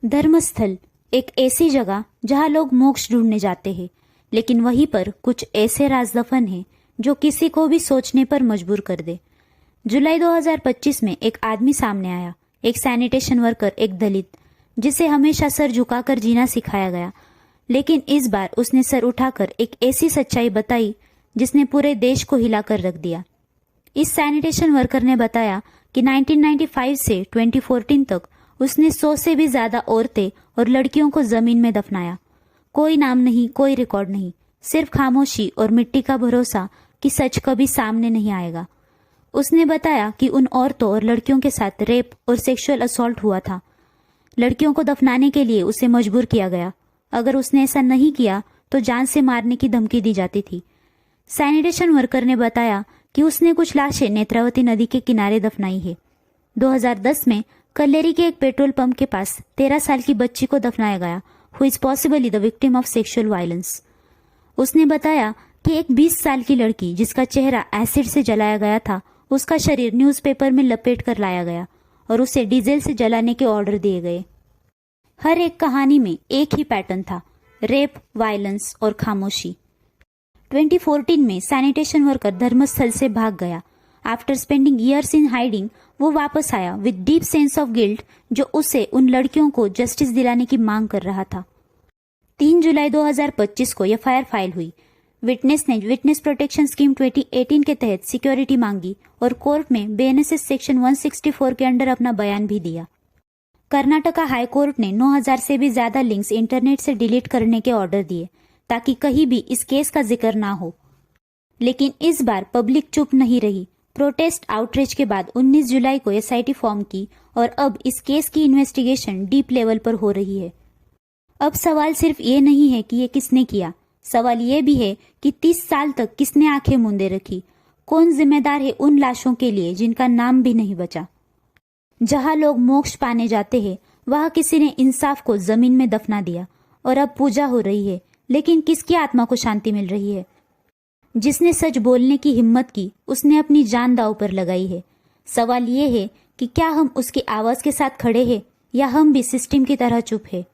धर्मस्थल एक ऐसी जगह जहां लोग मोक्ष ढूंढने जाते हैं, लेकिन वहीं पर कुछ ऐसे राज दफन हैं जो किसी को भी सोचने पर मजबूर कर दे। जुलाई 2025 में एक आदमी सामने आया, एक सैनिटेशन वर्कर, एक दलित, जिसे हमेशा सर झुकाकर जीना सिखाया गया, लेकिन इस बार उसने सर उठाकर एक ऐसी सच्चाई बताई जिसने पूरे देश को हिलाकर रख दिया। इस सैनिटेशन वर्कर ने बताया कि 1995 से 2014 तक उसने 100 से भी ज्यादा औरतें और लड़कियों को जमीन में दफनाया। कोई नाम नहीं, कोई रिकॉर्ड नहीं, सिर्फ खामोशी और मिट्टी का भरोसा कि सच कभी सामने नहीं आएगा। उसने बताया कि उन औरतों और लड़कियों के साथ रेप और सेक्सुअल असॉल्ट हुआ था। लड़कियों को दफनाने के लिए उसे मजबूर किया गया। अगर उसने ऐसा नहीं किया तो जान से मारने की धमकी दी जाती थी। सैनिटेशन वर्कर ने बताया कि उसने कुछ लाशें नेत्रावती नदी के किनारे दफनाई है। 2010 में कल्लेरी के एक पेट्रोल पंप के पास 13 साल की बच्ची को दफनाया गया, who is possibly the victim of sexual violence. उसने बताया कि एक 20 साल की लड़की जिसका चेहरा एसिड से जलाया गया था, उसका शरीर न्यूज़पेपर में लपेट कर लाया गया और उसे डीजल से जलाने के ऑर्डर दिए गए। हर एक कहानी में एक ही पैटर्न था, रेप, वायलेंस और खामोशी। 2014 में सैनिटेशन वर्कर धर्मस्थल से भाग गया। After spending years in hiding, वो वापस आया with deep sense of guilt, जो उसे उन लड़कियों को जस्टिस दिलाने की मांग कर रहा था। 3 जुलाई 2025 को एफआईआर फाइल हुई। विटनेस ने विटनेस प्रोटेक्शन स्कीम 2018 के तहत सिक्योरिटी मांगी और कोर्ट में बीएनएसएस सेक्शन 164 के अंडर अपना बयान भी दिया। कर्नाटका हाई कोर्ट ने 9000 से भी ज्यादा लिंक्स इंटरनेट से डिलीट करने के ऑर्डर दिए ताकि कहीं भी इस केस का जिक्र ना हो। लेकिन इस बार पब्लिक चुप नहीं रही। प्रोटेस्ट आउटरीच के बाद 19 जुलाई को एसआईटी फॉर्म की और अब इस केस की इन्वेस्टिगेशन डीप लेवल पर हो रही है। अब सवाल सिर्फ ये नहीं है कि ये किसने किया, सवाल ये भी है कि 30 साल तक किसने आंखें मूंदे रखी। कौन जिम्मेदार है उन लाशों के लिए जिनका नाम भी नहीं बचा। जहां लोग मोक्ष पाने जाते हैं, वहां किसी ने इंसाफ को जमीन में दफना दिया और अब पूजा हो रही है, लेकिन किसकी आत्मा को शांति मिल रही है? जिसने सच बोलने की हिम्मत की, उसने अपनी जान दांव पर लगाई है। सवाल ये है कि क्या हम उसकी आवाज के साथ खड़े हैं या हम भी सिस्टम की तरह चुप है।